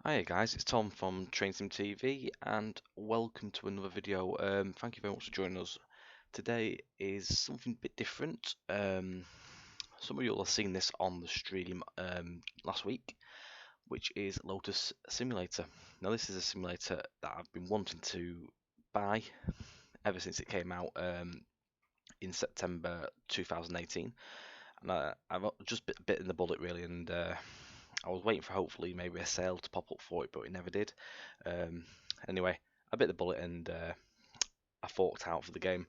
Hi guys, it's Tom from Train TV and welcome to another video. Thank you very much for joining us. Today is something a bit different. Some of you will have seen this on the stream last week, which is Lotus Simulator. Now this is a simulator that I've been wanting to buy ever since it came out in September 2018, and I've just bitten the bullet really, and I was waiting for hopefully maybe a sale to pop up for it, but it never did. Anyway, I bit the bullet and I forked out for the game.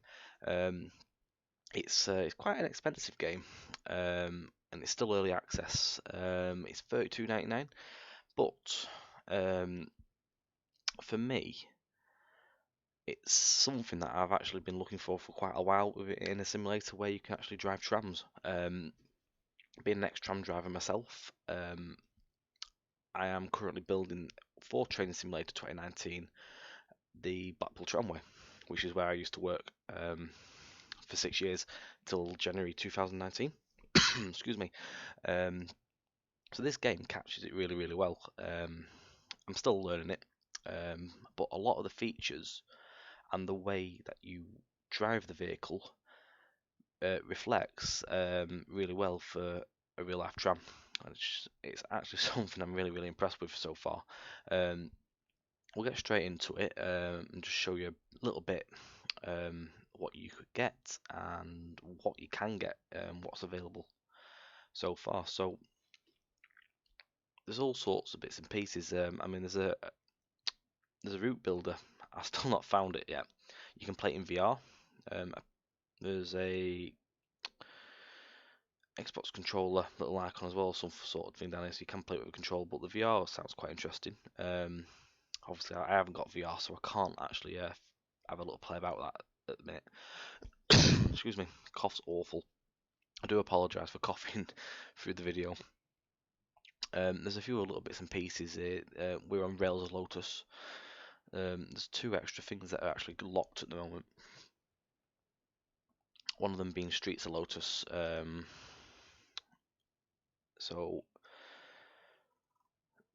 It's quite an expensive game, and it's still early access. It's £32.99, but for me, it's something that I've actually been looking for quite a while in a simulator where you can actually drive trams. Being an ex-tram driver myself, I am currently building for Train Simulator 2019 the Blackpool Tramway, which is where I used to work for 6 years till January 2019. Excuse me. So this game captures it really, really well. I'm still learning it, but a lot of the features and the way that you drive the vehicle reflects really well for a real life tram. It's actually something I'm really, really impressed with so far. We'll get straight into it and just show you a little bit what you could get and what you can get, what's available so far. So there's all sorts of bits and pieces. I mean, there's a route builder. I've still not found it yet. You can play it in VR. There's a Xbox controller little icon as well, some sort of thing down here, so you can play it with a control. But the VR sounds quite interesting. Obviously, I haven't got VR, so I can't actually have a little play about that at the minute. Excuse me, cough's awful. I do apologise for coughing through the video. There's a few little bits and pieces here. We're on Rails Lotus. There's two extra things that are actually locked at the moment. One of them being Streets of Lotus. So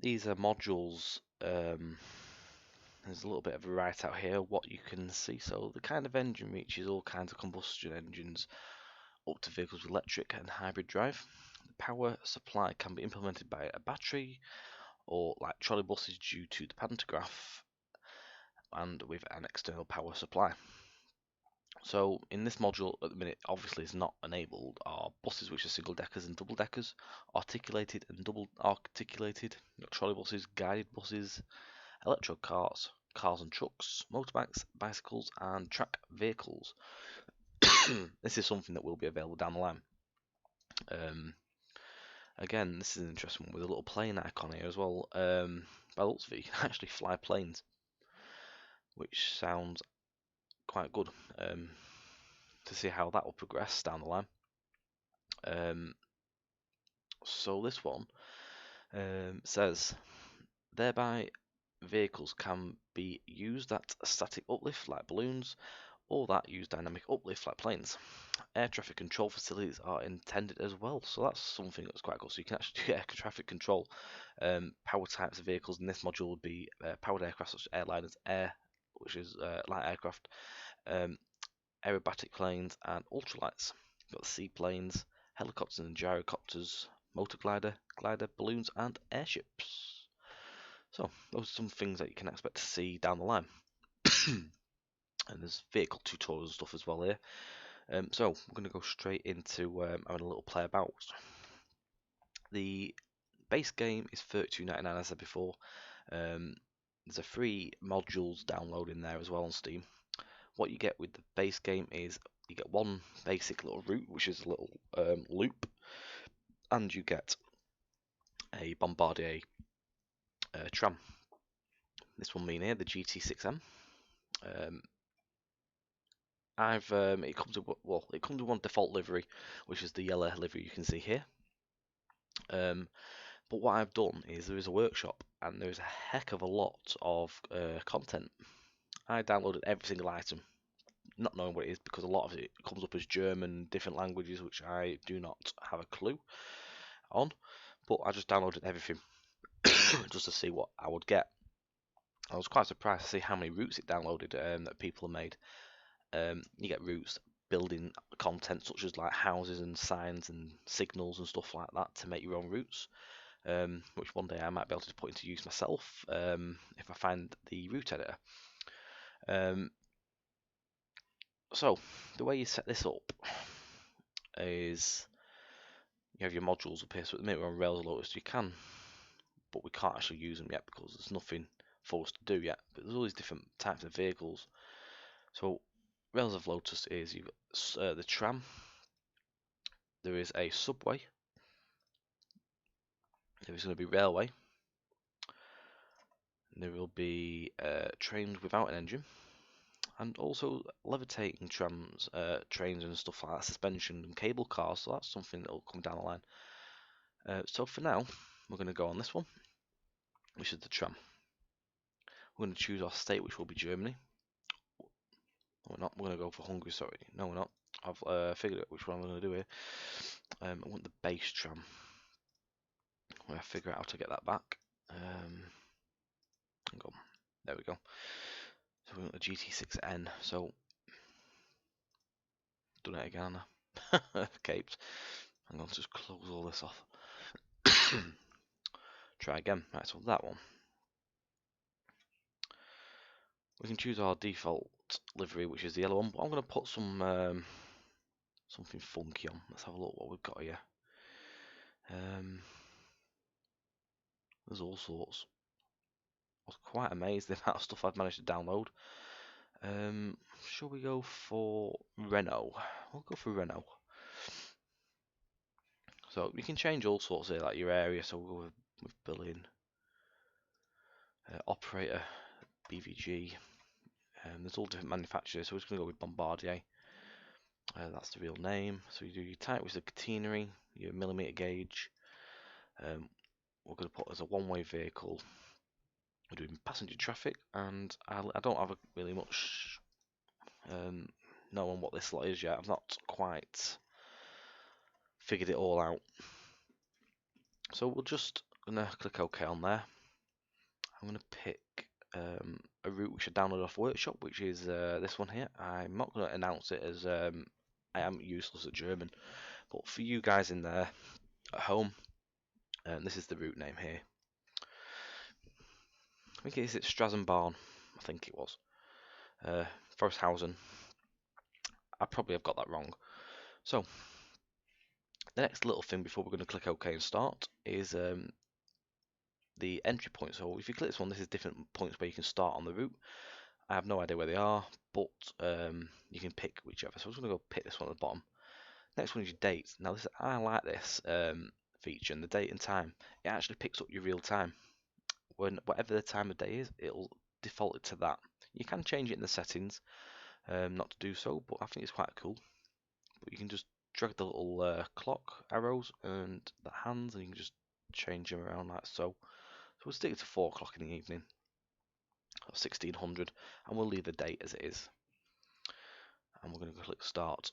these are modules. There's a little bit of a write out here what you can see. So the kind of engine reaches all kinds of combustion engines up to vehicles with electric and hybrid drive. The power supply can be implemented by a battery or like trolley buses due to the pantograph and with an external power supply. So in this module at the minute, obviously is not enabled are buses which are single deckers and double deckers, articulated and double articulated, trolley buses, guided buses, electro cars, cars and trucks, motorbikes, bicycles and track vehicles. This is something that will be available down the line. Again, this is an interesting one with a little plane icon here as well. By the looks of it, you can actually fly planes, which sounds quite good. To see how that will progress down the line. So this one says, thereby vehicles can be used at static uplift like balloons, or that use dynamic uplift like planes. Air traffic control facilities are intended as well, so that's something that's quite cool. So you can actually do air traffic control. Power types of vehicles in this module would be powered aircraft such as airliners, which is light aircraft, aerobatic planes and ultralights. You've got seaplanes, helicopters and gyrocopters, motor glider, balloons and airships. So those are some things that you can expect to see down the line. And there's vehicle tutorials and stuff as well here. So we're going to go straight into having a little play about. The base game is £32.99 as I said before. There's a free modules download in there as well on Steam. What you get with the base game is you get one basic little route, which is a little loop, and you get a Bombardier Tram. This one being here, the GT6N. It comes with one default livery, which is the yellow livery you can see here. But what I've done is there is a workshop, and there is a heck of a lot of content. I downloaded every single item, not knowing what it is, because a lot of it comes up as German, different languages, which I do not have a clue on. But I just downloaded everything. just to see what I would get. I was quite surprised to see how many routes it downloaded that people have made. You get routes, building content such as like houses and signs and signals and stuff like that to make your own routes, which one day I might be able to put into use myself if I find the route editor. So the way you set this up is you have your modules up here. So at the minute we're on Rails Lotus, you can, but we can't actually use them yet because there's nothing for us to do yet. But there's all these different types of vehicles. So Rails of Lotus is you've got the tram. There is a subway. There is going to be railway. There will be trains without an engine, and also levitating trams, trains and stuff like that, suspension and cable cars. So that's something that will come down the line. So for now, we're going to go on this one, which is the tram. We're going to choose our state, which will be Germany. No, we're not. We're going to go for Hungary. Sorry, no, we're not. I've figured out which one I'm going to do here. I want the base tram. I'm going to figure out how to get that back. There we go. So we want the GT6N. So done it again. Caped. I'm going to just close all this off. Try again. Right, so that one. We can choose our default livery, which is the yellow one, but I'm going to put some something funky on. Let's have a look what we've got here. There's all sorts. I was quite amazed the amount of stuff I've managed to download. Shall we go for Renault? We'll go for Renault. So you can change all sorts here, like your area. So we'll go with billing, operator, BVG. There's all different manufacturers, so we're just going to go with Bombardier. That's the real name. So you do your type, which is the catenary, your millimeter gauge. We're going to put as a one-way vehicle. We're doing passenger traffic, and I don't have really much know on what this lot is yet. I've not quite figured it all out. So we're just gonna click OK on there. I'm gonna pick a route which I downloaded off Workshop, which is this one here. I'm not gonna announce it as I am useless at German, but for you guys in there at home, this is the route name here. I think it's Strasenbahn. I think it was Forsthausen. I probably have got that wrong. So the next little thing before we're going to click OK and start is the entry point. So if you click this one, this is different points where you can start on the route. I have no idea where they are, but you can pick whichever. So I'm just going to go pick this one at the bottom. Next one is your date. Now I like this feature, and the date and time. It actually picks up your real time. Whatever the time of day is, it'll default it to that. You can change it in the settings, not to do so, but I think it's quite cool. But you can just drag the little clock arrows and the hands, and you can just change them around like so. So we'll stick it to 4 o'clock in the evening, or 1600, and we'll leave the date as it is. And we're going to click start.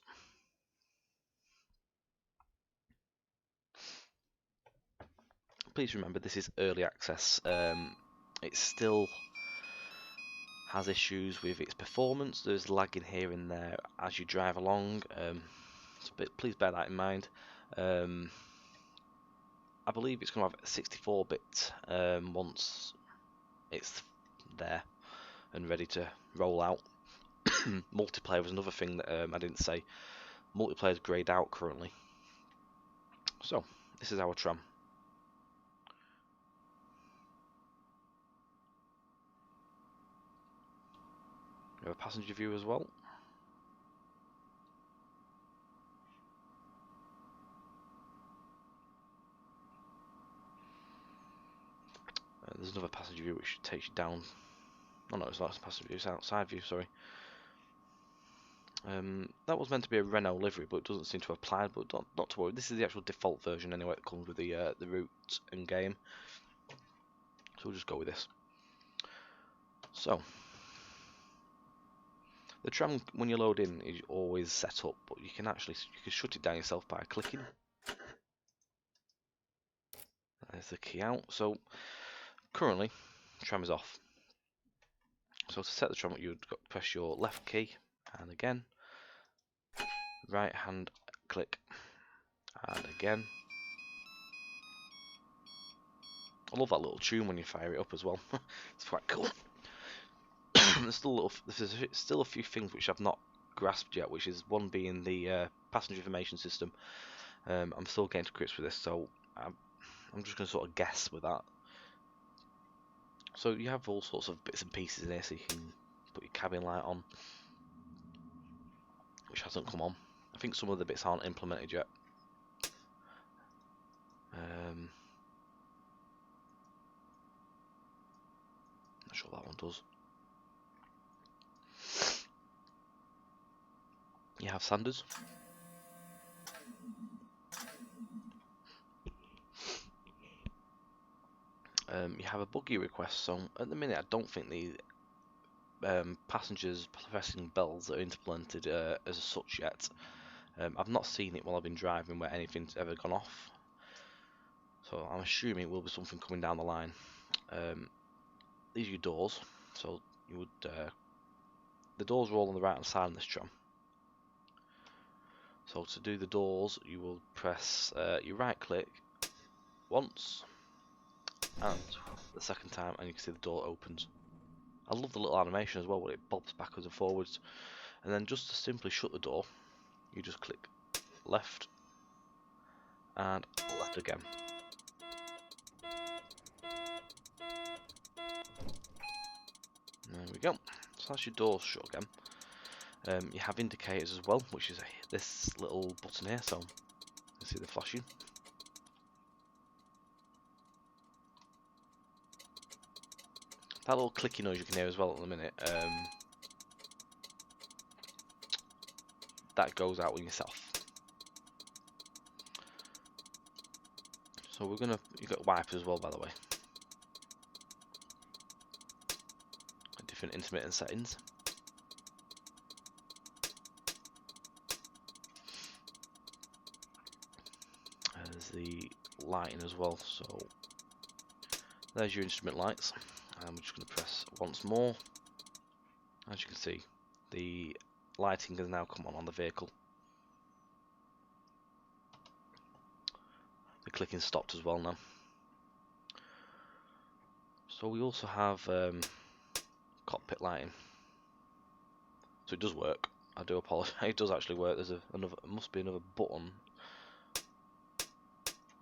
Please remember this is early access. It still has issues with its performance. There's lagging here and there as you drive along. Please bear that in mind. I believe it's going to have 64-bit once it's there and ready to roll out. Multiplayer was another thing that I didn't say. Multiplayer is greyed out currently. So this is our tram. We have a passenger view as well. There's another passenger view which takes you down. Oh no, it's not a passenger view, it's outside view, sorry. That was meant to be a Renault livery, but it doesn't seem to apply. But not to worry, this is the actual default version anyway. It comes with the route and game, so we'll just go with this. So the tram, when you load in, is always set up, but you can shut it down yourself by clicking. There's the key out. So Currently, tram is off. So to set the tram up, you'd press your left key, and again, right hand click, and again. I love that little tune when you fire it up as well. It's quite cool. There's still a few things which I've not grasped yet, which is one being the passenger information system. I'm still getting to grips with this, so I'm just going to sort of guess with that. So you have all sorts of bits and pieces in here, so you can put your cabin light on, which hasn't come on. I think some of the bits aren't implemented yet. Not sure that one does. You have Sanders. You have a buggy request, so at the minute I don't think the passengers pressing bells are implemented as such yet. I've not seen it while I've been driving where anything's ever gone off, so I'm assuming it will be something coming down the line. These are your doors, so you would the doors are all on the right hand side of this tram. So to do the doors, you will press your right click once and the second time, and you can see the door opens. I love the little animation as well, where it bobs backwards and forwards. And then just to simply shut the door, you just click left and left again. There we go. So that's your doors shut again. You have indicators as well, which is this little button here, so you see the flashing. That little clicky noise you can hear as well at the minute, that goes out when you set off. So you've got wipers as well, by the way. Different intermittent settings. There's the lighting as well, so there's your instrument lights. I'm just going to press once more. As you can see, the lighting has now come on the vehicle. The clicking stopped as well now. So we also have cockpit lighting. So it does work. I do apologise. It does actually work. There's must be another button.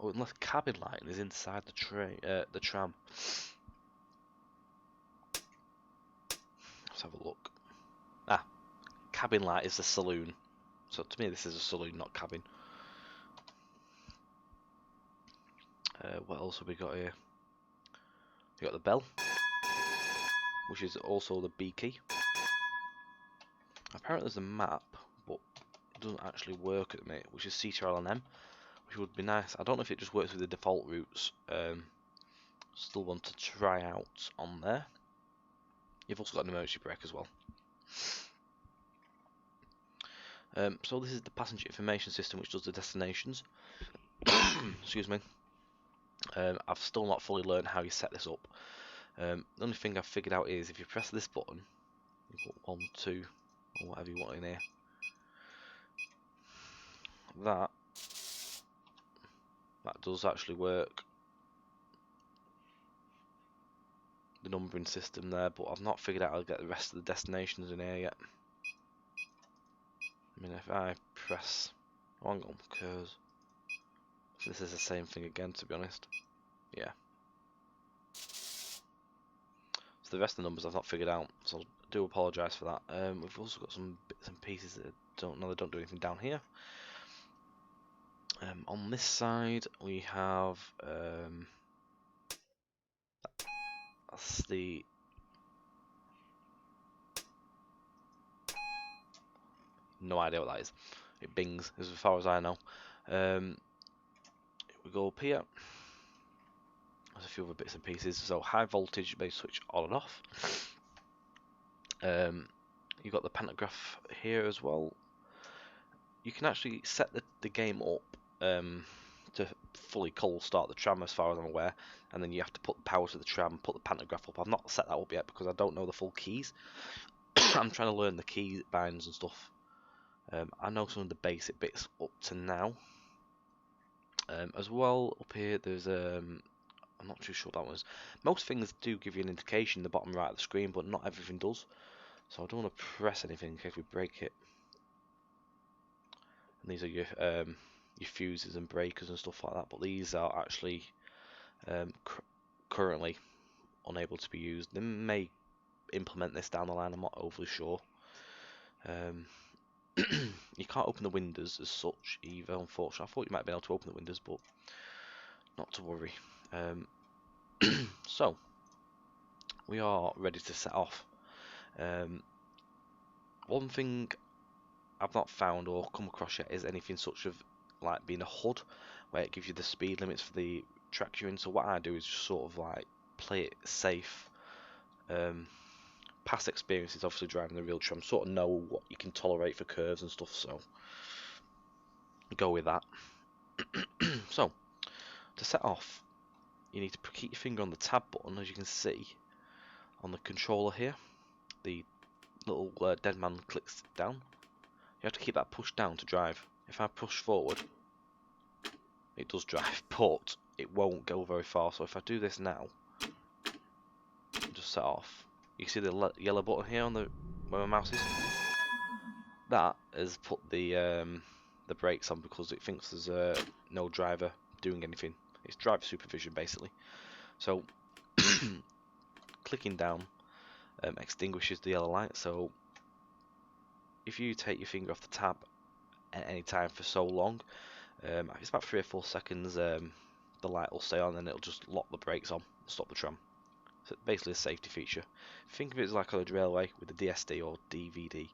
Oh, unless cabin lighting is inside the tram. Let's have a look. Cabin light is the saloon. So to me, this is a saloon, not cabin. What else have we got here? We got the bell, which is also the B key. Apparently there's a map, but it doesn't actually work at the minute, which is CTRL and M, which would be nice. I don't know if it just works with the default routes. Still want to try out on there. You've also got an emergency brake as well. So this is the passenger information system, which does the destinations. Excuse me. I've still not fully learned how you set this up. The only thing I've figured out is if you press this button, you put 1, 2, or whatever you want in here. That does actually work. The numbering system there, but I've not figured out how to get the rest of the destinations in here yet. I mean, if I press, hang on, because this is the same thing again, to be honest. Yeah. So the rest of the numbers I've not figured out, so I do apologise for that. We've also got some bits and pieces that don't do anything down here. On this side we have that's the no idea what that is. It bings as far as I know. We go up here. There's a few other bits and pieces. So high voltage may switch on and off. You've got the pantograph here as well. You can actually set the game up to fully cold start the tram as far as I'm aware, and then you have to put the power to the tram, put the pantograph up. I've not set that up yet because I don't know the full keys. I'm trying to learn the key binds and stuff. I know some of the basic bits up to now. As well, up here there's I'm not too sure what that was. Most things do give you an indication in the bottom right of the screen, but not everything does. So I don't want to press anything in case we break it. And these are your fuses and breakers and stuff like that, but these are actually currently unable to be used. They may implement this down the line, I'm not overly sure. You can't open the windows as such either, unfortunately. I thought you might be able to open the windows, but not to worry. So we are ready to set off. One thing I've not found or come across yet is anything such of like being a HUD where it gives you the speed limits for the track you're in. So what I do is just sort of like play it safe. Past experiences, obviously driving the real tram, sort of know what you can tolerate for curves and stuff, so go with that. So to set off, you need to keep your finger on the tab button, as you can see on the controller here. The little dead man clicks down. You have to keep that pushed down to drive. If I push forward, it does drive, but it won't go very far. So if I do this now, just set off. You can see the yellow button here on the where my mouse is. That has put the brakes on because it thinks there's no driver doing anything. It's driver supervision basically. So clicking down extinguishes the yellow light. So if you take your finger off the tab at any time for so long, it's about 3 or 4 seconds, the light will stay on and it'll just lock the brakes on and stop the tram. So basically a safety feature. Think of it as like on a railway with the DSD or DVD,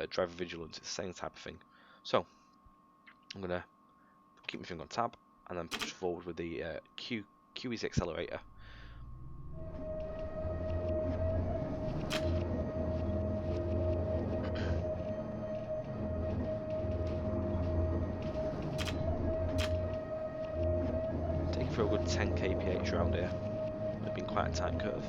driver vigilance, it's the same type of thing. So I'm going to keep my finger on tab and then push forward with the Q is the accelerator. Take it for a good 10 kph around here. It's been quite a tight curve.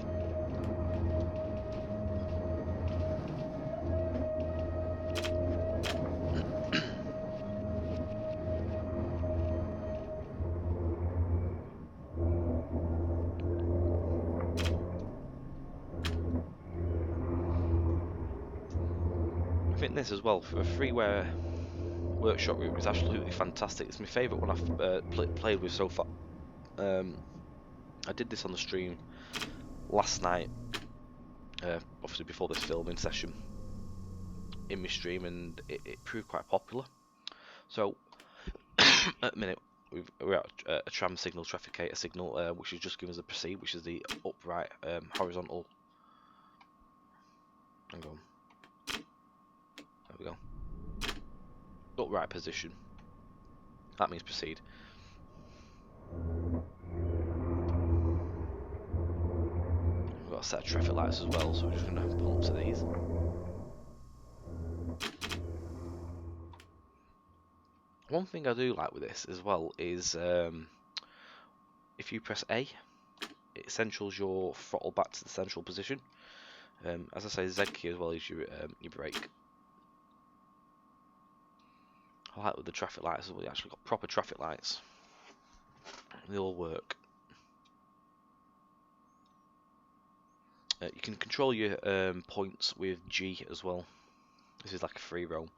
I think this as well, for a freeware workshop route, is absolutely fantastic. It's my favourite one I've played with so far. I did this on the stream last night, obviously before this filming session in my stream, and it proved quite popular. So at the minute we're at a tram signal, trafficator signal, which is just giving us a proceed, which is the upright horizontal. Hang on. There we go. Upright position. That means proceed. We've got a set of traffic lights as well, so we're just going to pull up to these. One thing I do like with this as well is if you press A, it centrals your throttle back to the central position. As I say, Z key as well is your brake. I like with the traffic lights as well. You actually got proper traffic lights. They all work. You can control your points with G as well. This is like a free roam,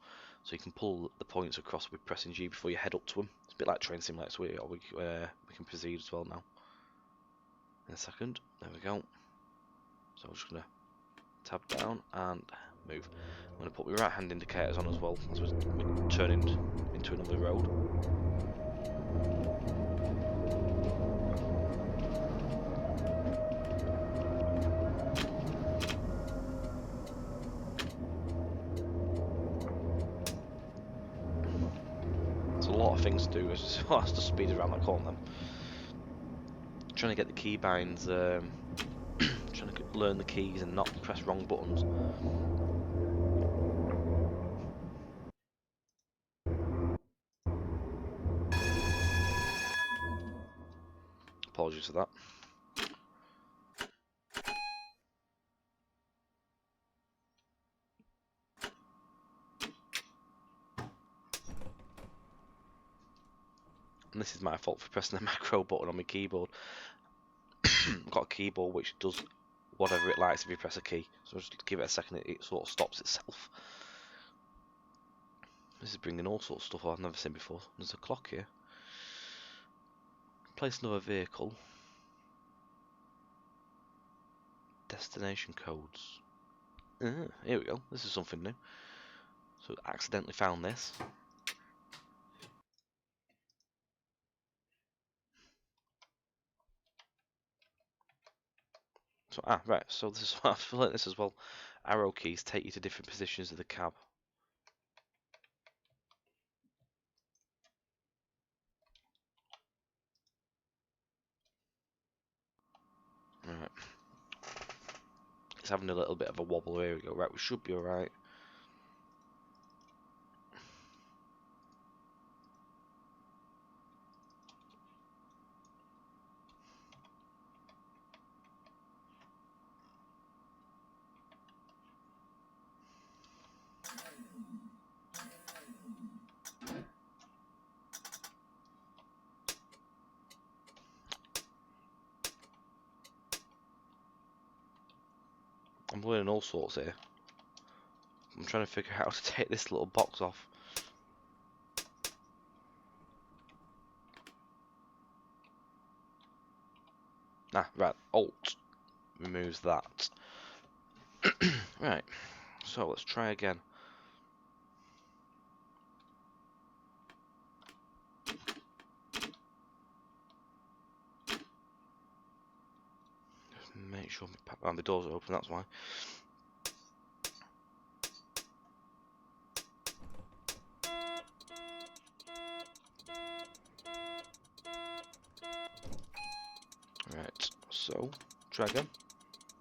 so you can pull the points across with pressing G before you head up to them. It's a bit like Train Simulator, so we can proceed as well now. In a second, there we go. So I'm just going to tab down and move. I'm going to put my right hand indicators on as well as we're turning into another road. There's a lot of things to do as well as to speed around that corner. Trying to get the key binds, trying to learn the keys and not press wrong buttons. apologies for that. And this is my fault for pressing the macro button on my keyboard. I've got a keyboard which does whatever it likes if you press a key. So just give it a second, it sort of stops itself. This is bringing all sorts of stuff I've never seen before. There's a clock here. Place another vehicle. Destination codes. Here we go. This is something new. So I accidentally found this. So right. So this is what I've learned this as well. Arrow keys take you to different positions of the cab. Right. It's having a little bit of a wobble. Here we go. Right, we should be alright. I'm learning all sorts here. I'm trying to figure out how to take this little box off. Right. Alt removes that. Right. So let's try again. Make sure the doors are open, that's why. Right, so, try again.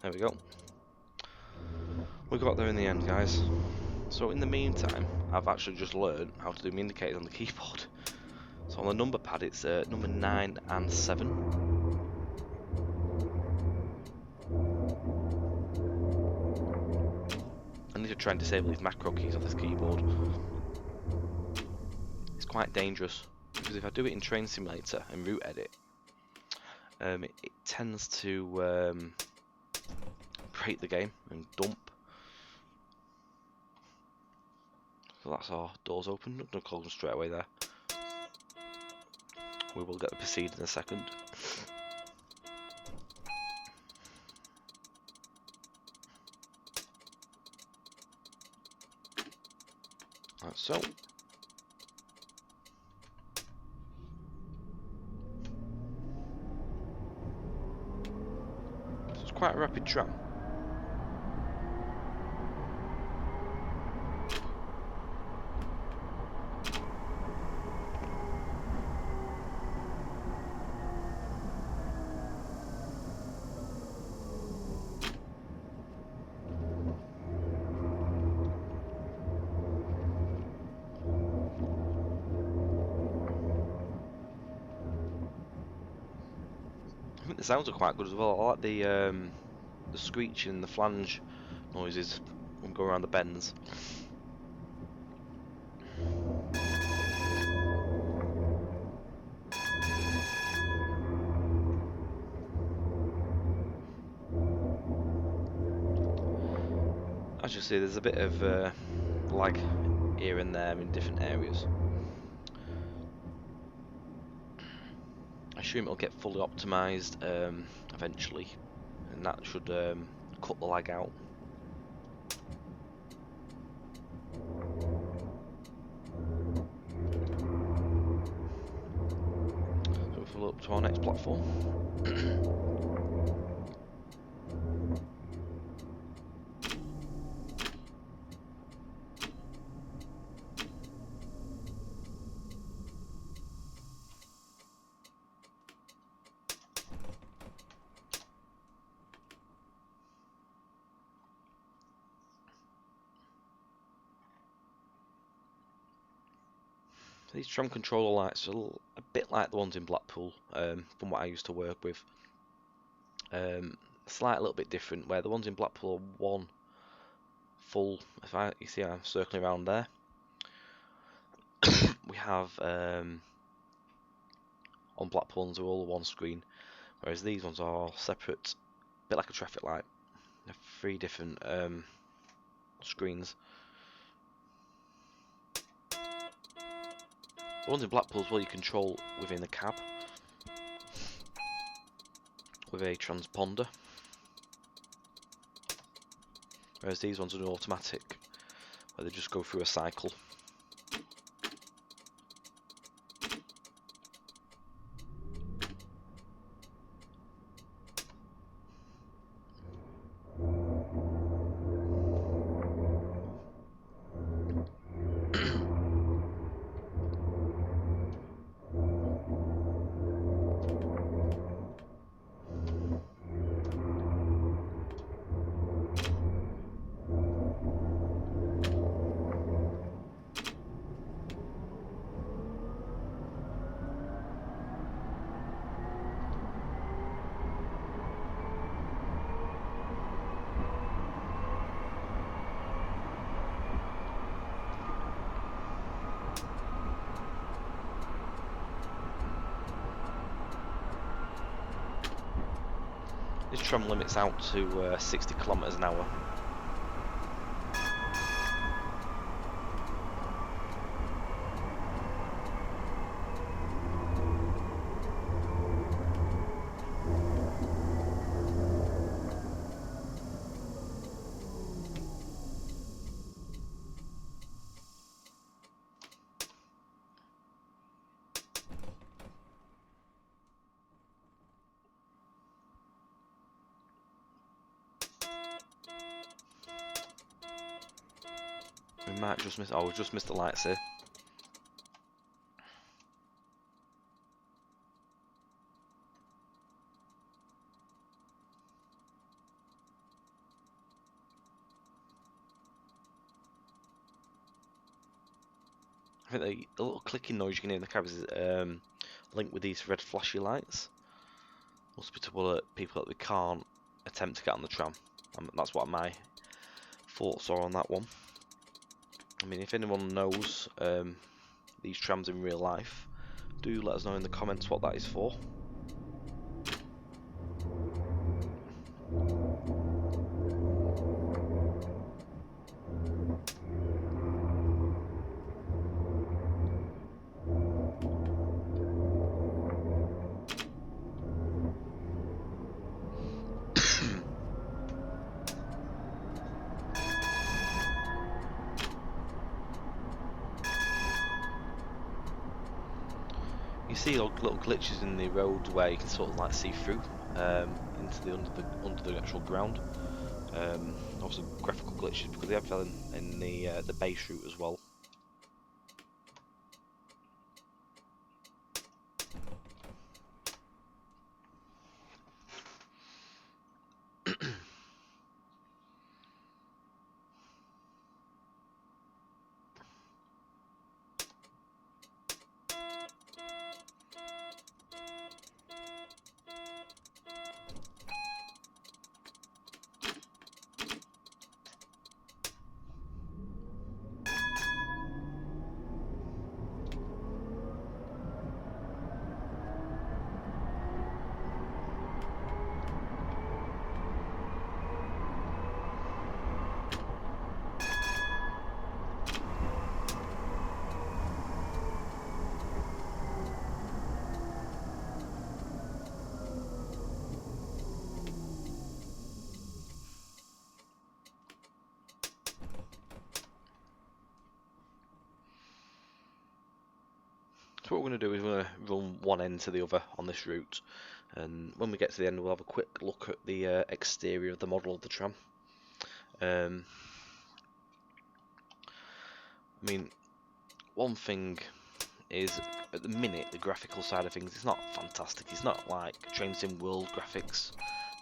There we go. We got there in the end, guys. So in the meantime, I've actually just learned how to do my indicators on the keyboard. So on the number pad, it's number 9 and 7. I need to try and disable these macro keys off this keyboard. It's quite dangerous, because if I do it in Train Simulator and route edit, it tends to break the game and dump. So that's our doors open. Not going to close them straight away there. We will get the proceed in a second. Like so. So it's quite a rapid tram. I think the sounds are quite good as well. I like the screeching and the flange noises when we go around the bends. As you see, there's a bit of lag here and there in different areas. I assume it'll get fully optimised eventually, and that should cut the lag out. So we'll follow up to our next platform. These tram controller lights are a bit like the ones in Blackpool, from what I used to work with. Slight little bit different, where the ones in Blackpool are one full. You see, I'm circling around there. We have on Blackpool ones are all one screen, whereas these ones are separate, a bit like a traffic light. They're 3 different screens. The ones in Blackpool as well you control within the cab with a transponder, whereas these ones are automatic, where they just go through a cycle. This tram limits out to 60 kilometers an hour. We might just miss. Oh, we've just missed the lights here. I think the little clicking noise you can hear in the cab is linked with these red flashy lights. Must be to alert people that they can't attempt to get on the tram. That's what my thoughts are on that one. I mean, if anyone knows these trams in real life, do let us know in the comments what that is for. You see little glitches in the road where you can sort of like see through into the under the actual ground. Also graphical glitches because they have fell in the base route as well. So what we're going to do is we're going to run one end to the other on this route, and when we get to the end we'll have a quick look at the exterior of the model of the tram. I mean, one thing is, at the minute, the graphical side of things is not fantastic. It's not like Train Sim World graphics.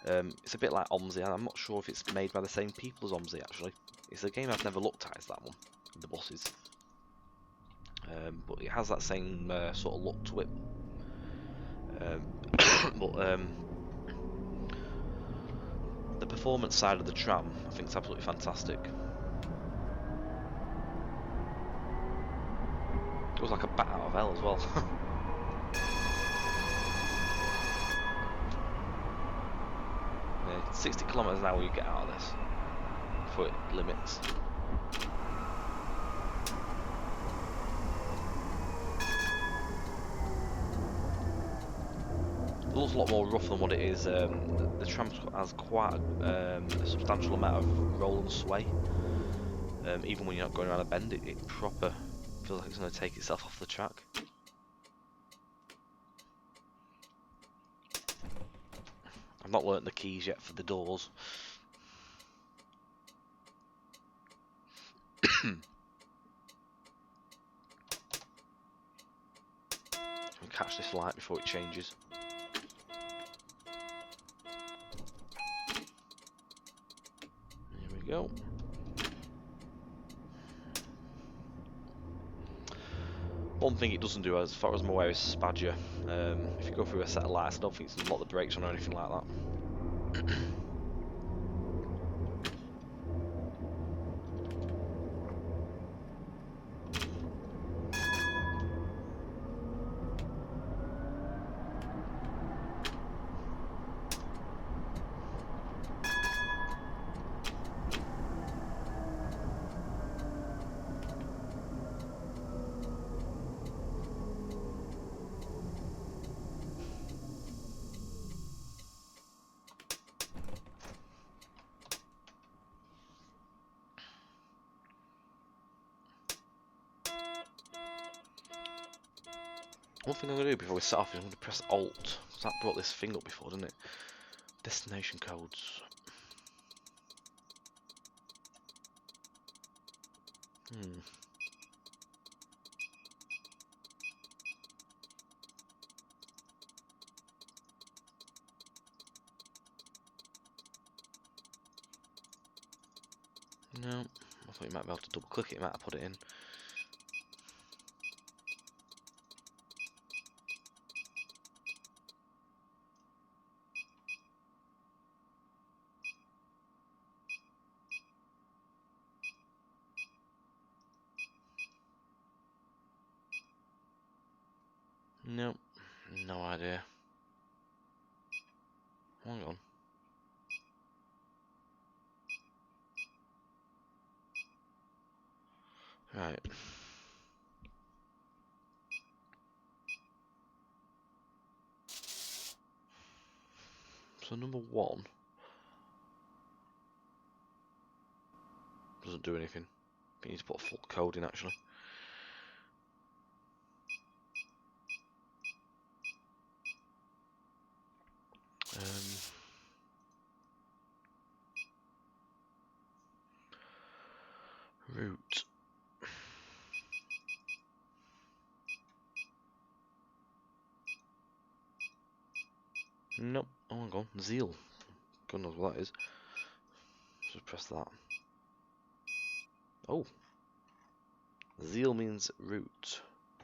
It's a bit like OMSI, and I'm not sure if it's made by the same people as OMSI actually. It's a game I've never looked at, is that one, the buses. but it has that same sort of look to it. But the performance side of the Tram, I think, is absolutely fantastic. It goes like a bat out of hell as well. 60 kilometers an hour you get out of this before it limits. It looks a lot more rough than what it is. The Tram has quite a substantial amount of roll and sway. Even when you're not going around a bend, it proper feels like it's going to take itself off the track. I've not learnt the keys yet for the doors. We'll catch this light before it changes. Here we go. One thing it doesn't do, as far as I'm aware, is Spadger. If you go through a set of lights, I don't think it's a lot of the brakes on or anything like that. One thing I'm going to do before we set off is I'm going to press Alt, because that brought this thing up before, didn't it? Destination codes. No, I thought you might be able to double click it, you might have put it in. No, no idea. Hang on. Right. So number 1 doesn't do anything. You need to put a full code in actually. Route. Nope. Oh, hang on. Zeal. God knows what that is. Just press that. Oh. Zeal means route,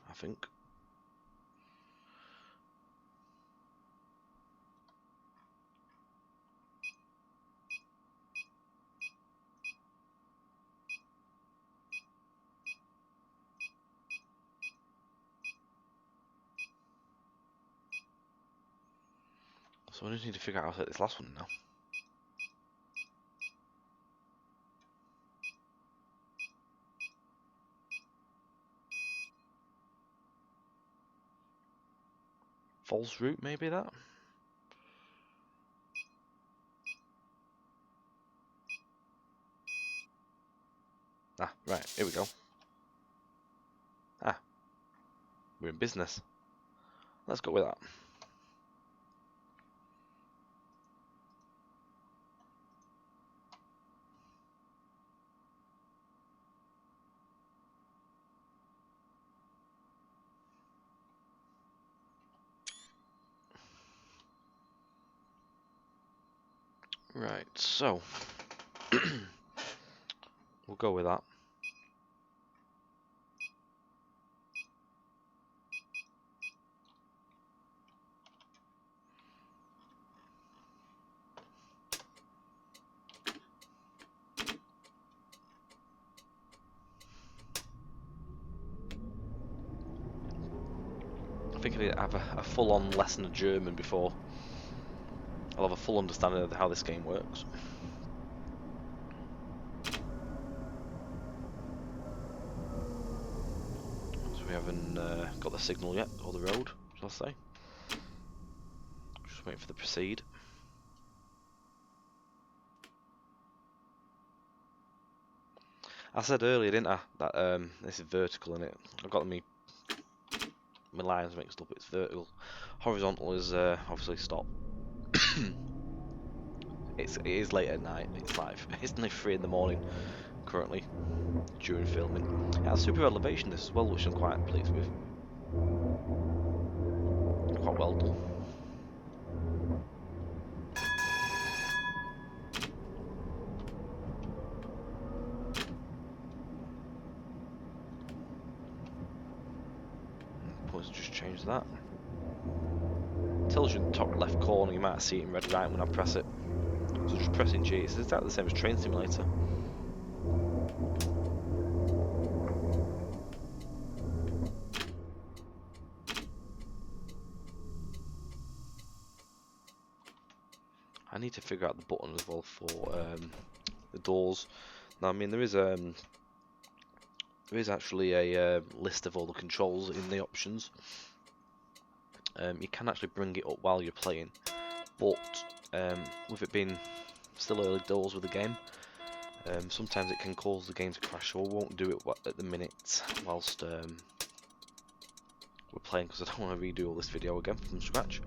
I think. So I just need to figure out how to set this last one now. False route, maybe that? Ah, right, here we go. Ah, we're in business. Let's go with that. Right, so we'll go with that. think I need to have a full-on lesson of German before I'll have a full understanding of how this game works. So we haven't got the signal yet, or the road, shall I say. Just waiting for the proceed. I said earlier, didn't I, that this is vertical in it. I've got my lines mixed up. It's vertical. Horizontal is obviously stop. It is late at night. It's nearly 3 in the morning currently during filming. It has super elevation this as well, which I'm quite pleased with. Quite well done. Let's just change that. It tells you in the top left corner, you might see it in red right when I press it. So just pressing G, it's exactly the same as Train Simulator. I need to figure out the button as well for the doors. Now, I mean, there is actually a list of all the controls in the options. You can actually bring it up while you're playing, but with it being still early doors with the game, sometimes it can cause the game to crash, so I won't do it at the minute whilst we're playing, because I don't want to redo all this video again from scratch.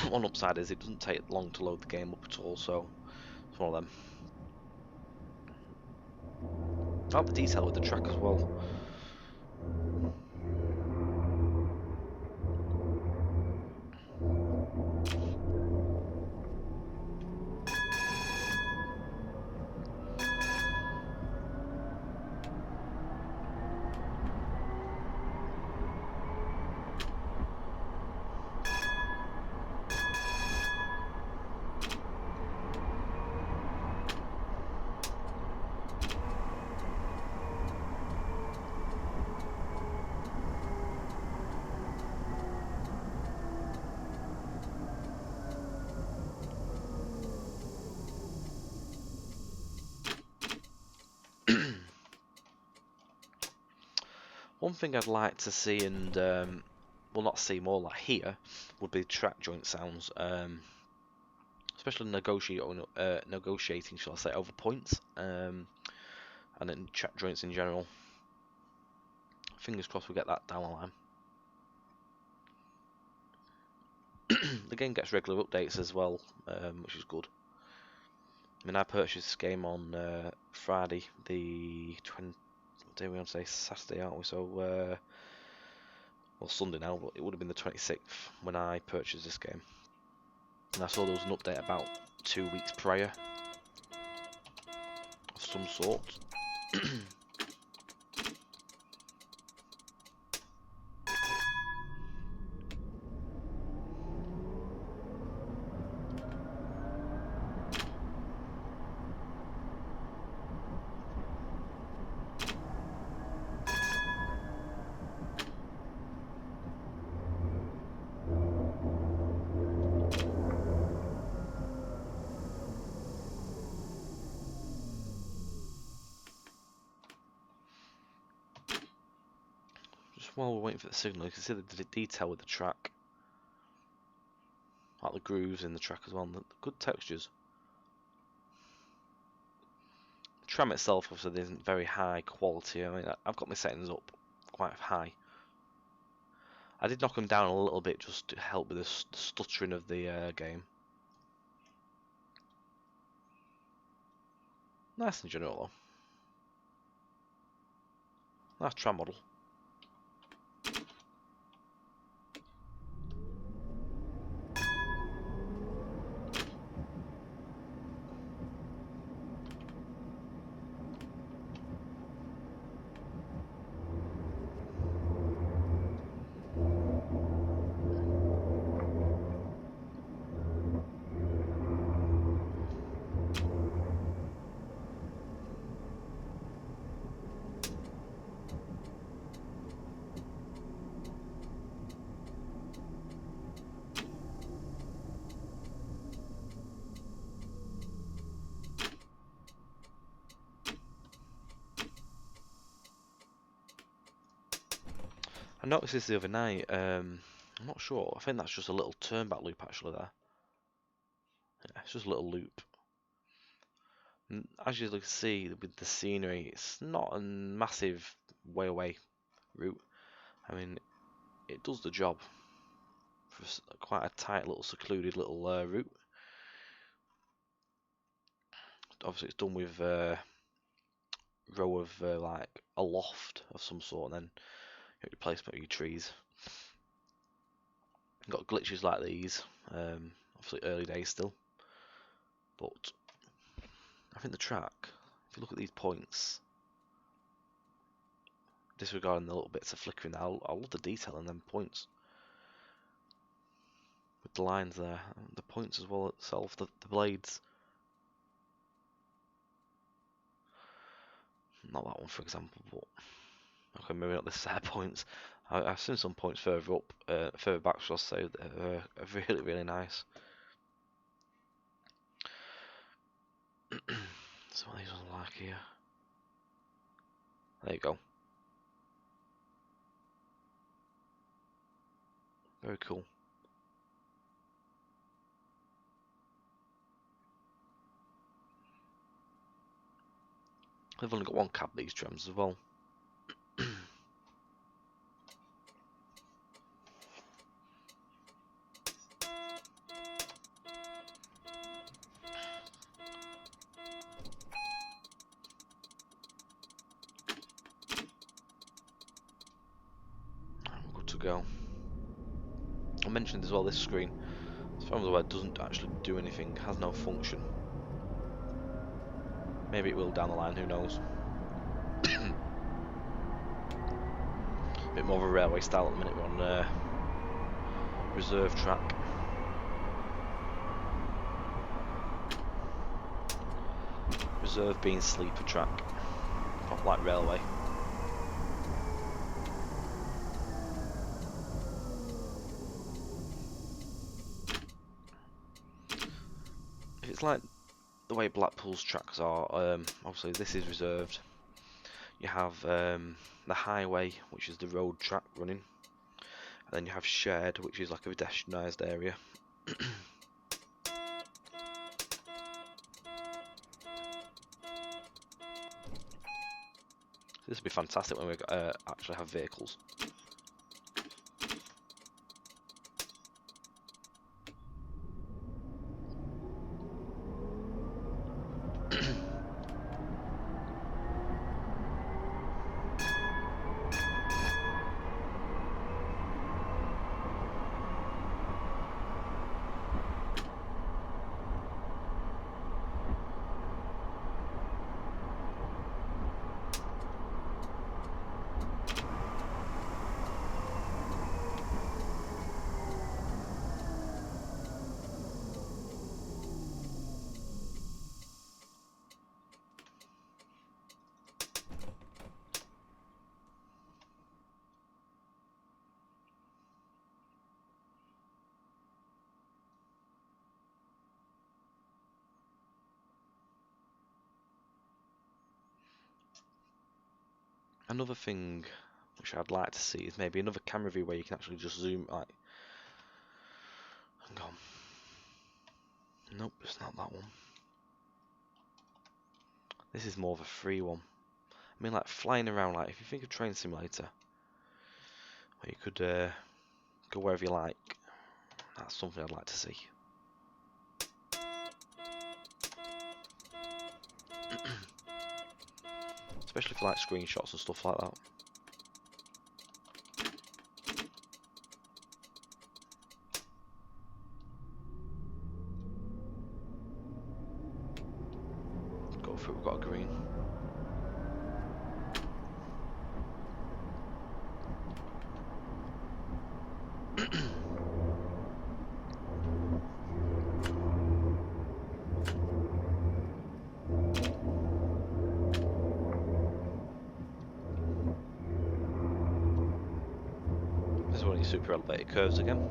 One upside is it doesn't take long to load the game up at all, so it's one of them. I like the detail with the track as well. One thing I'd like to see, and well, not see, more like hear, would be track joint sounds, especially negotiating, shall I say, over points, and then track joints in general. Fingers crossed we get that down the line. The game gets regular updates as well, which is good. I mean, I purchased this game on Friday, the 20th. What day are we on today? Saturday, aren't we? So, well, Sunday now, but it would have been the 26th when I purchased this game. And I saw there was an update about 2 weeks prior of some sort. While we're waiting for the signal, you can see the detail with the track, like the grooves in the track as well, and the good textures. The tram itself obviously isn't very high quality. I mean, I've got my settings up quite high. I did knock them down a little bit just to help with the stuttering of the game. Nice in general though. Nice tram model. I noticed this the other night. I'm not sure. I think that's just a little turn-back loop actually there. Yeah, it's just a little loop. And as you can see with the scenery, it's not a massive way away route. I mean, it does the job for quite a tight little secluded little route. Obviously, it's done with a row of like a loft of some sort, and then replacement of your trees. Got glitches like these. Obviously, early days still, but I think the track. If you look at these points, disregarding the little bits of flickering, I love the detail in them points. With the lines there, the points as well itself, the blades. Not that one, for example, but okay, maybe not the set points. I've seen some points further up, further back, shall I say, that are really, really nice. So what these ones are like here. There you go. Very cool. They've only got one cab, these trams, as well. We're good to go. I mentioned as well this screen, as far as I'm aware, doesn't actually do anything, has no function. Maybe it will down the line, who knows. A bit more of a railway style at the minute. We're on reserve track. Reserve being sleeper track, not like railway. If it's like the way Blackpool's tracks are, obviously this is reserved. You have the highway, which is the road track running, and then you have shared, which is like a pedestrianised area. This would be fantastic when we actually have vehicles. Another thing which I'd like to see is maybe another camera view where you can actually just zoom, like, hang on. Nope, it's not that one. This is more of a free one. I mean, like flying around, like if you think of Train Simulator, where you could go wherever you like, that's something I'd like to see. Especially for like screenshots and stuff like that. Go for it, we've got a green. This is one of your super elevated curves again.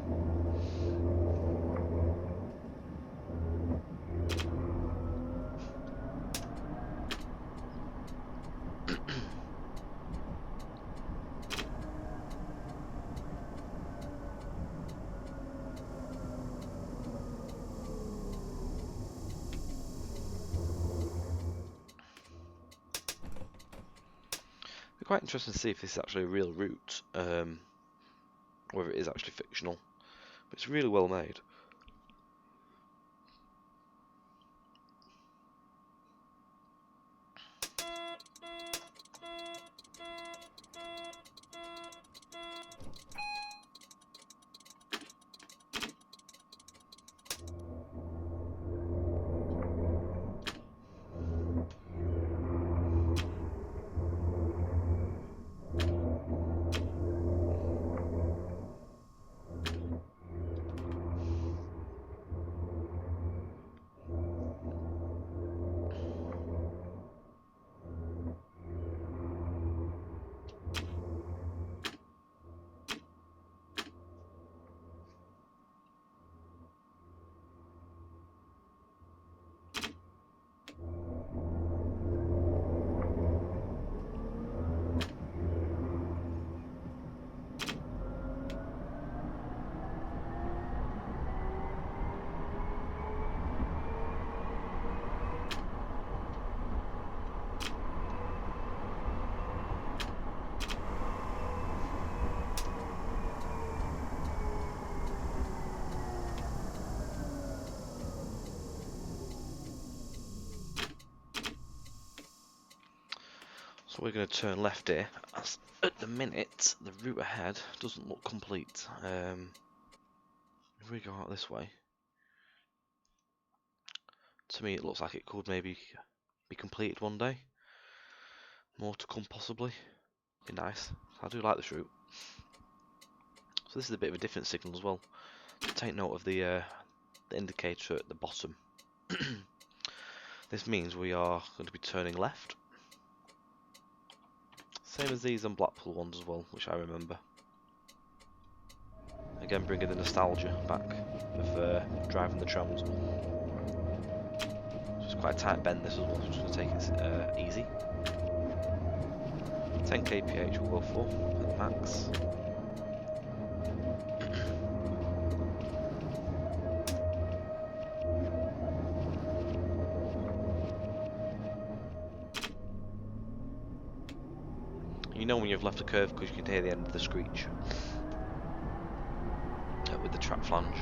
be quite interesting to see if this is actually a real route, whether it is actually fictional. But it's really well made. So we're going to turn left here, as at the minute the route ahead doesn't look complete. If we go out this way, to me it looks like it could maybe be completed one day. More to come possibly. Be nice. I do like this route. So this is a bit of a different signal as well. So take note of the indicator at the bottom. This means we are going to be turning left. Same as these on Blackpool ones as well, which I remember. Again, bringing the nostalgia back of driving the trams. It's quite a tight bend this as well, so just going to take it easy. 10 kph we'll go for at the max. You know when you've left a curve because you can hear the end of the screech with the track flange.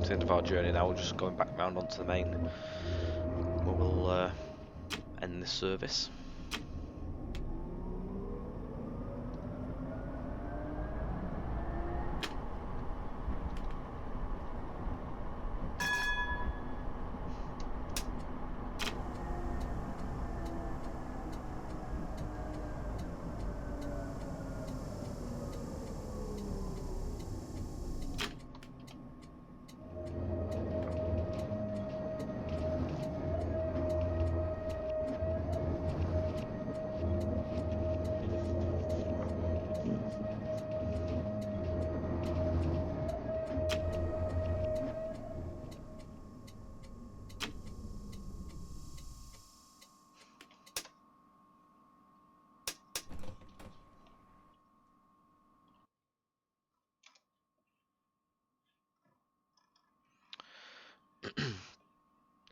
To the end of our journey now, we're just going back round onto the main where we'll end this service.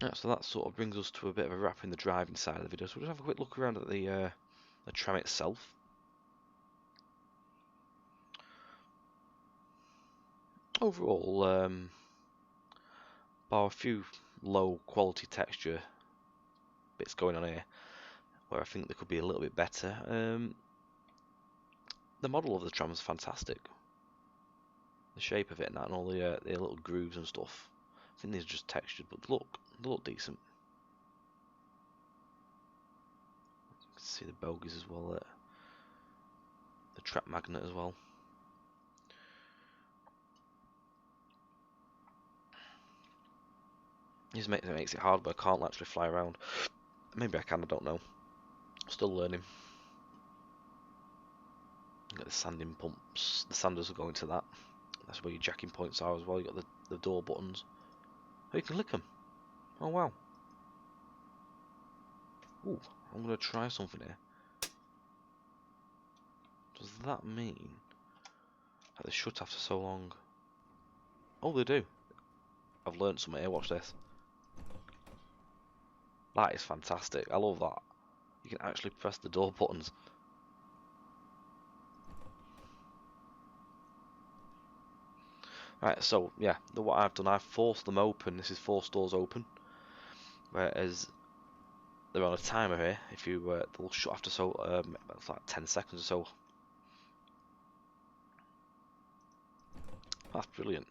Yeah, so that sort of brings us to a bit of a wrap in the driving side of the video. So we'll just have a quick look around at the tram itself. Overall, bar a few low quality texture bits going on here, where I think they could be a little bit better. The model of the tram is fantastic. The shape of it and that, and all the little grooves and stuff. I think these are just textured, but they look decent. You can see the bogies as well there. The trap magnet as well. This makes it hard, but I can't actually fly around. Maybe I can, I don't know. Still learning. Got the sanding pumps. The sanders are going to that. That's where your jacking points are as well. You got the door buttons. Oh, you can lick them. Oh wow. Ooh, I'm gonna try something here. Does that mean that they shut after so long? Oh, they do. I've learned something here. Watch this. That is fantastic. I love that. You can actually press the door buttons. Right, so yeah, what I've done, I've forced them open. This is 4 doors open, whereas they're on a timer here. If you they'll shut after so it's like 10 seconds or so. That's brilliant.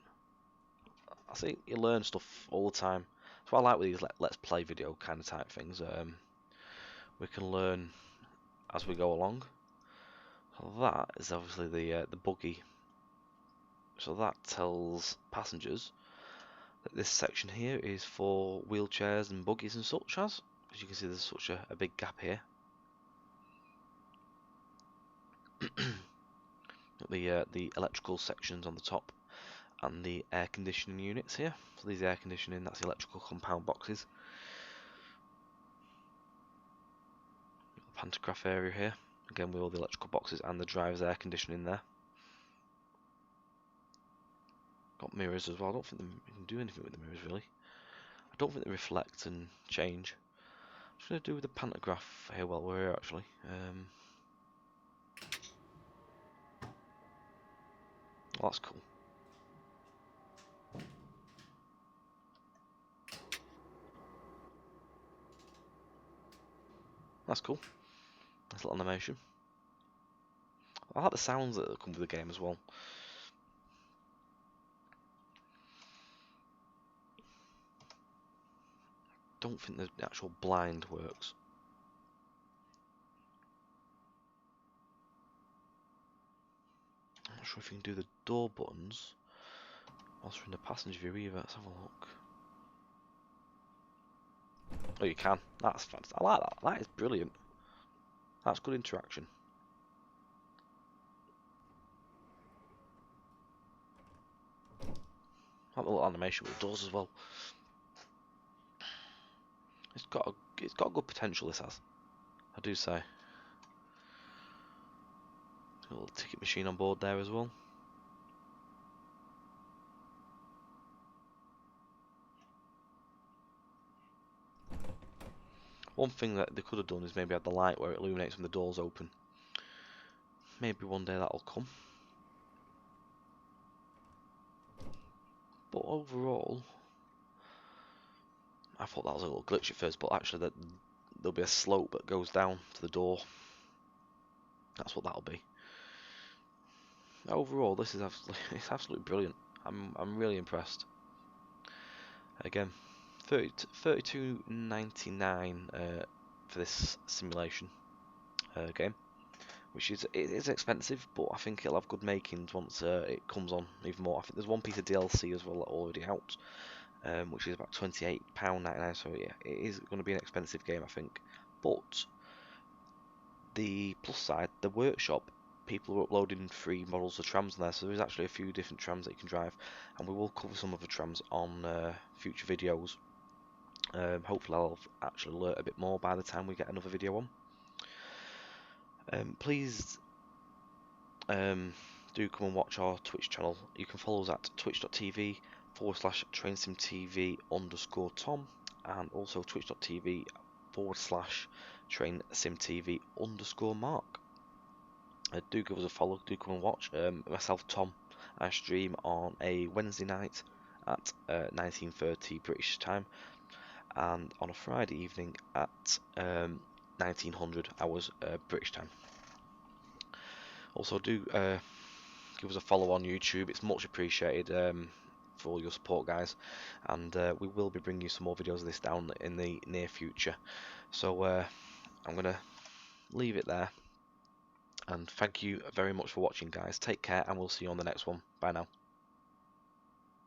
I think you learn stuff all the time. That's what I like with these let's play video kind of type things. We can learn as we go along. So that is obviously the buggy. So that tells passengers that this section here is for wheelchairs and buggies and such as. As you can see, there's such a big gap here. The electrical sections on the top and the air conditioning units here. So these air conditioning, that's the electrical compound boxes. The pantograph area here, again with all the electrical boxes and the driver's air conditioning there. Got mirrors as well. I don't think you can do anything with the mirrors really. I don't think they reflect and change. I'm just going to do with the pantograph here while we're here actually. Well, that's cool. That's cool. Nice little animation. I like the sounds that come with the game as well. Don't think the actual blind works. I'm not sure if you can do the door buttons whilst we're in the passenger view either. Let's have a look. Oh, you can. That's fantastic. I like that. That is brilliant. That's good interaction. I like the little animation with the doors as well. It's got good potential. This has, I do say. A little ticket machine on board there as well. One thing that they could have done is maybe had the light where it illuminates when the doors open. Maybe one day that'll come. But overall, I thought that was a little glitch at first, but actually there'll be a slope that goes down to the door. That's what that'll be. Overall, this is it's absolutely brilliant. I'm really impressed. Again, $32.99 for this simulation game, which is expensive, but I think it'll have good makings once it comes on even more. I think there's one piece of DLC as well already out, which is about £28.99. So yeah, it is going to be an expensive game, I think. But the plus side, the workshop, people are uploading free models of trams in there, so there's actually a few different trams that you can drive, and we will cover some of the trams on future videos. Hopefully I'll actually learn a bit more by the time we get another video on. Please do come and watch our Twitch channel. You can follow us at twitch.tv/trainsimtv_Tom and also twitch.tv/trainsimtv_Mark. Do give us a follow, do come and watch. Myself, Tom, I stream on a Wednesday night at 19:30 British time, and on a Friday evening at 1900 hours British time. Also, do give us a follow on YouTube. It's much appreciated for all your support, guys. And we will be bringing you some more videos of this down in the near future. So I'm going to leave it there. And thank you very much for watching, guys. Take care, and we'll see you on the next one. Bye now.